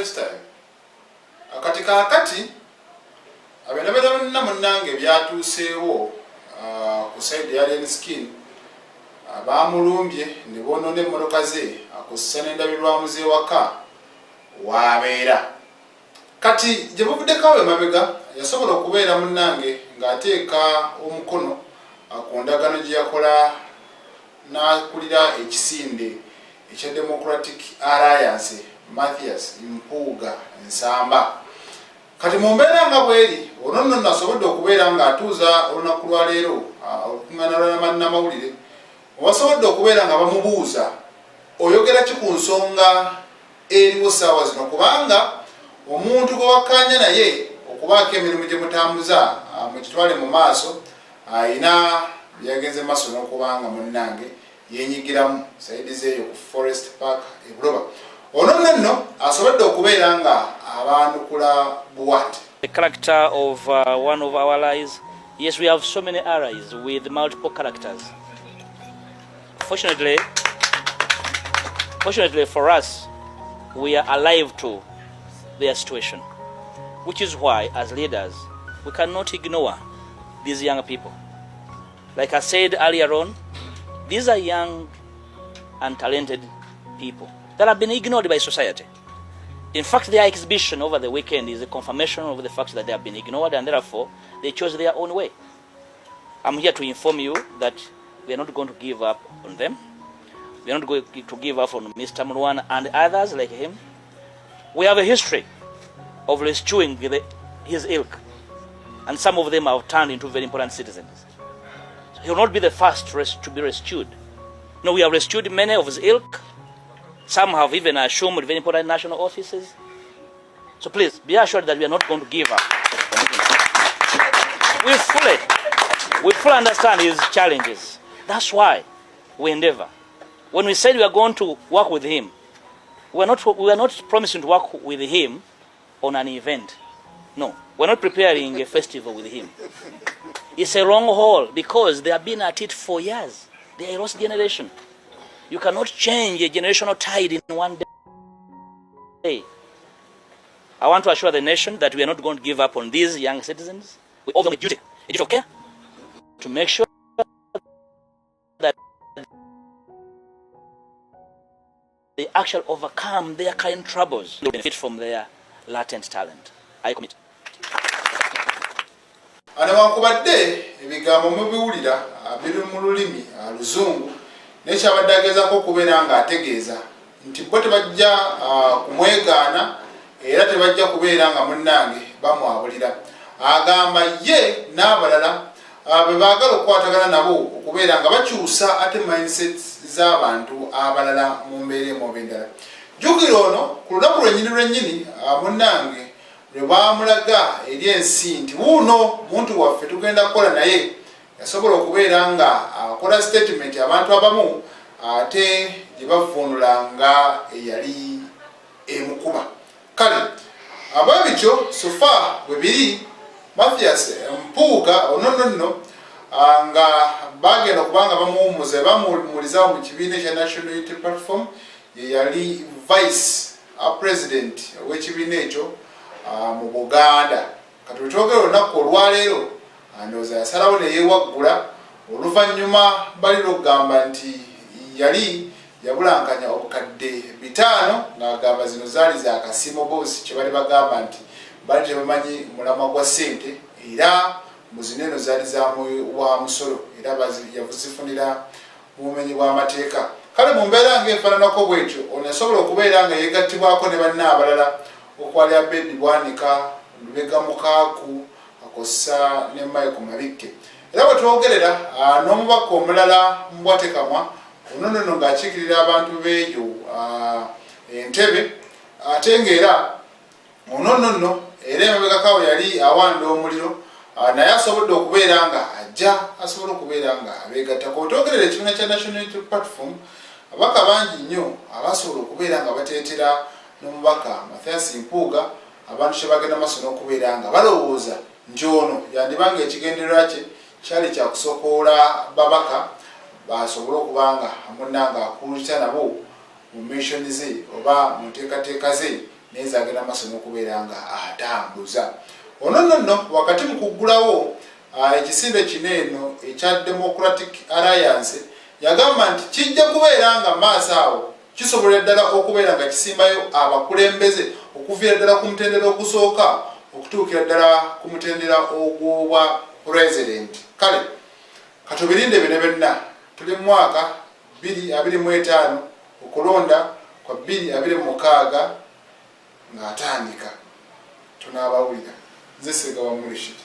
lifestyle. Akati kakati abena munnange byatuuseewo ku side ya Alien Skin bamulumbye ne boonona emmotoka ze akussa n'endabirwamu z'ewaka waabeera. Kati gye buvuddeko emabega yasobola okubeera munnange ng'ateeka omukono ku ndagaano gye yakola n'akulira ekisinde ekya Democratic Alliance Mathias Mpuuga Nsamba. Kati mu mbeera nga bweri ono nno asobodde okubeera ng'atuuza olunaku lwa leero olukuŋŋaana lw'amawulire wasobodde okubeera nga bamubuuza oyogera ki ku nsonga eriwo ssaawa zino kubanga omuntu gwe wakkaanya naye okubaako emirimu gye mutambuza mukitwale mu maaso ayina byagenze maaso n'okubanga munnange yenyigiramu saidi zeeyo ku Forest Park e Buloba. Ono nno asobodde okubeera nga abanukula buwate. The character of one of our allies. Yes, we have so many allies with multiple characters. Fortunately for us, we are alive to their situation, which is why, as leaders, we cannot ignore these young people. Like I said earlier on, these are young and talented people that have been ignored by society. In fact, their exhibition over the weekend is a confirmation of the fact that they have been ignored and therefore they chose their own way. I'm here to inform you that we are not going to give up on them. We are not going to give up on Mr. Murwana and others like him. We have a history of rescuing his ilk, and some of them have turned into very important citizens. So he will not be the first to be rescued. No, we have rescued many of his ilk. Some have even assumed very important national offices. So please, be assured that we are not going to give up. We fully understand his challenges. That's why we endeavor. When we said we are going to work with him, we are not promising to work with him on an event. No, we're not preparing a festival with him. It's a long haul because they have been at it for years. They are a lost generation. You cannot change a generational tide in one day. I want to assure the nation that we are not going to give up on these young citizens. We owe them a duty of care to make sure that they actually overcome their current troubles and benefit from their latent talent. I commit. Anawankubadde ebigambo mubiwulira biri mu lulimi Luzungu n'ekyabadde agezaako okubeera ng'ategeeza nti bo tebajja kumwegaana era tebajja kubeera nga munnange bamwabulira. Agamba ye n'abalala be baagala okukwatagana nabo okubeera nga bakyusa ate mindset z'abantu abalala mu mbeera emu oba endala. Jjukira ono ku lunaku lwennyini munnange lwe baamulaga eri ensi nti wuuno muntu waffe tugenda kukola naye yasobola okubeera nga akola statement abantu abamu ate gye bavvuunula nga eyali emukuba. Kale ababityo sofa bwe biri Mathias Mpuuga ono nno nga bagenda okubanga bamuwummuza bamuwummulizawo mu kibiina ekya National Unity Platform ye yali vice president w'ekibiina ekyo mu Buganda. Kati wetwogera olunaku olwaleero ndowooza yasalawo ne yeewaggula oluvannyuma balira okugamba nti yali yabulankanya obukadde 5 ng'agamba zino zaali za kasimo bosi kye bali bagamba nti bali tebamanyi mulamwa gwa ssente era mu zino eno zaali wa musolo era yazifunira mu bumenyi bw'amateeka. Kale mu mbeera ng'efaananako bw'etyo ono yasobola okubeera nga yeegattibwako ne banne abalala okwali Abedi Bwanika, Lubega Mukaaku, akossa ne Michael Mabikke. Era bwe twogerera n'omubaka omulala Mbwatekamwa ono nno ng'akiikirira abantu b'eyo Entebbe ate ng'era ono nno era emabegakawo yali awanda omuliro naye asobodde okubeera nga ajja asobola okubeera nga abeegattako. Otwogerera ekibiina kya National Unity Platform abaka bangi nnyo abasobola okubeera nga bateetera n'omubaka Mathias Mpuuga abantu kye bagenda maaso n'okubeera nga balowooza nti ono yandibanga ekigendererwa kye kyali kya kusokoola babaka basobole okuba nga munnanga akulita nabo mu mission ze oba mu nteekateeka ze neza agenda maaso n'okubeera nga atambuza. Ono nno wakati mu kuggulawo ekisimbe kino eno ekya Democratic Alliance yagamba nti kijja kubeera nga maaso awo kisobola ddala okubeera nga kisimbayo abakulembeze okuviira ddala ku mutendera ogusooka okutuukira ddala ku mutendera ogw'obwa president. Kale katubirinde bino byonna, tuli mu mwaka 2025 okulonda kwa 2026 ng'atandika. Tunaabawulira. Nze Ssegawa Mulishiti.